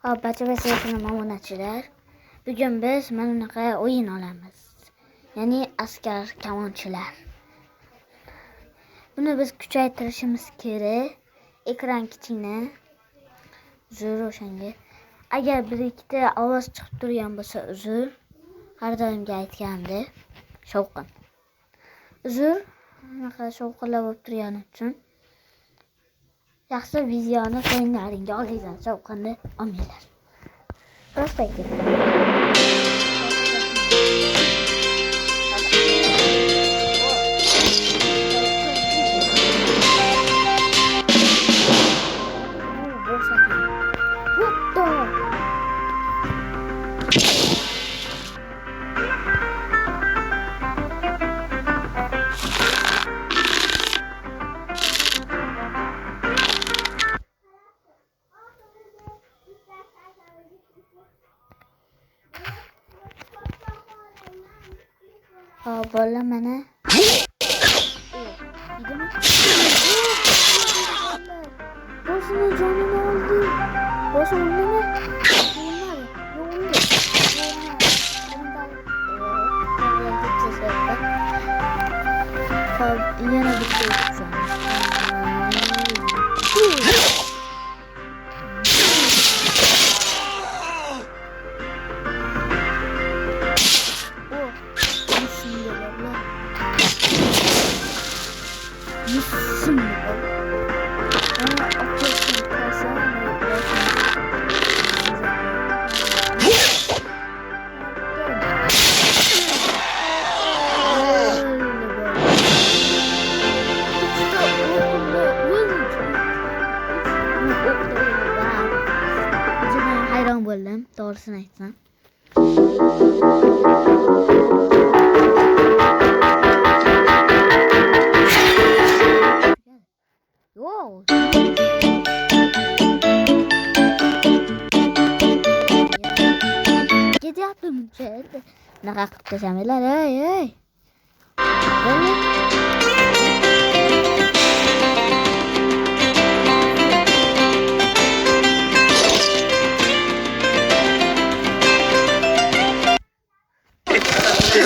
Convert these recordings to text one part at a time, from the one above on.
Hop, barcha obunachilar. Bugun biz mana bunaqa o'yin olamiz. Ya'ni askar kamonchilar. Buni biz kuchaytirishimiz kerak. Ekran kichkina. Uzr o'shanga. Agar bir ikkita ovoz chiqib turgan bo'lsa, uzr. Har doimgi aytgandek, shovqin. Uzr, bunaqa shovqinlar bo'lib turgani uchun. Yaxshi videoni qo'yinlaringga olinglar, shovqinni olmanglar. Просто bola mana boshini jonini oldi. Boshi o'lmadi. Yana bitta hayron bo'ldim, to'g'risini aytsam. Ketyaptim, bunaqa qilib tashamanglar, ey.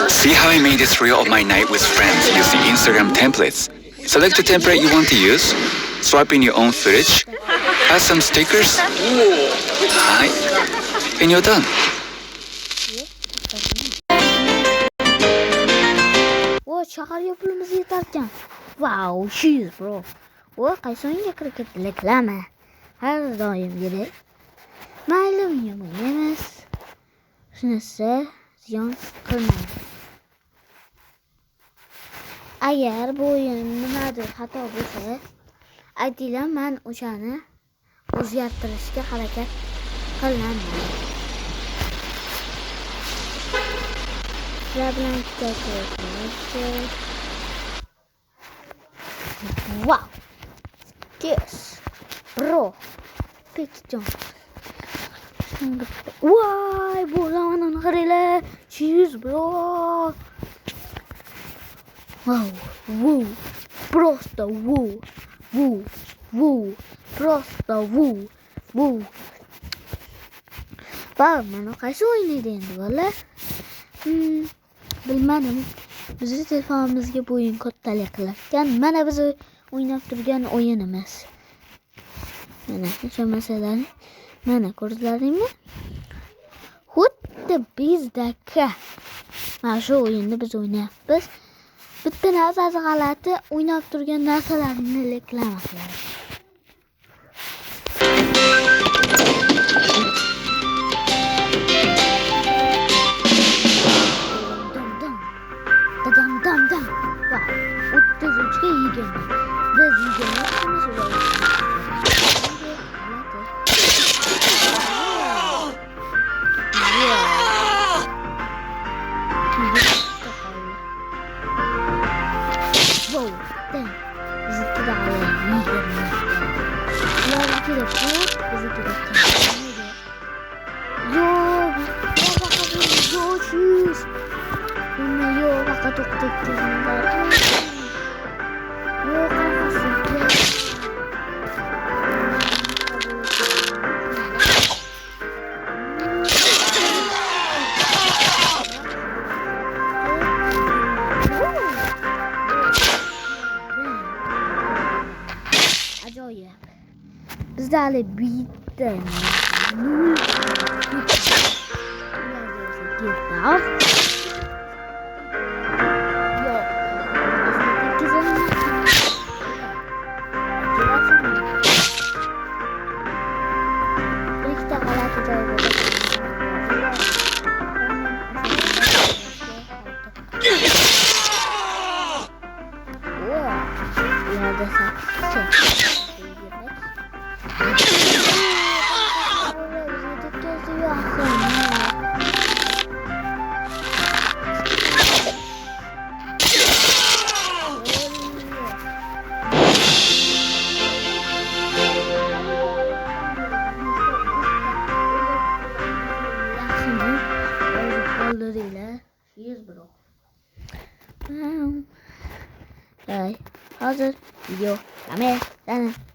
See how I made this reel of my night with friends using Instagram templates. Select the template you want to use, swipe in your own footage, add some stickers, type, and you're done. Shaharga pulimiz yetarkan. Wow, cheese bro. Qaysi o'yinga kirib ketdilar? Har doimgidek. Mayli o'ynaymiz. Shunisi ziyon qilmaydi. Agar bu o'yin nimadir xato bo'lsa, aytinglar, men o'shani o'zgartirishga harakat qilaman. Wow, yes, bro, picture. Why, bolan qaranglar, cheese, bro. Wow, woo, просто woo, woo, woo, просто woo, woo. Bak, mana qaysi o'ynaydi endi bola? Bilmadim. Bizni telefonimizga bu o'yin kattalik qilarkan. Mana biz o'ynab turgan o'yinimiz. Mana o'sha masalani mana ko'rdinglarmi? Xuddi bizdagi mana shu o'yinni biz o'ynayapmiz. Bitta narsasi g'alati, o'ynab turgan narsalarni reklama qiladi. Wow, 33'ga yigirma. Biz 20 qilamiz ular. Wow, dang. Biz ikida yigirma. Ular ikida ko'p, biz ikida kam. Yo, cheese. Yo, vaqt o'qitibdinglar. Yo, qanaqasi? Bizde hali bitti. Hazır video kamera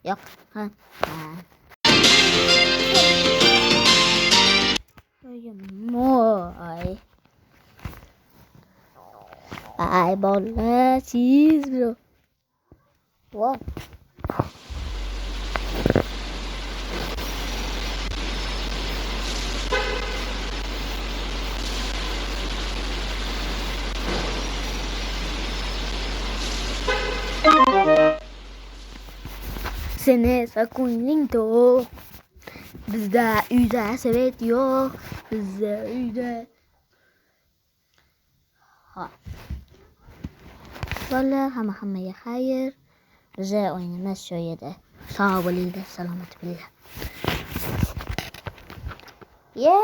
yok. Moy. Ay bola cheese bro. Wow. Seni sakın to. Bizde uyda sevet yok. Bizde uyda. Ha. Valla hammaga xayr. Bize o'yinimiz shu edi. Sog' bo'linglar, salomat bo'linglar. Yo,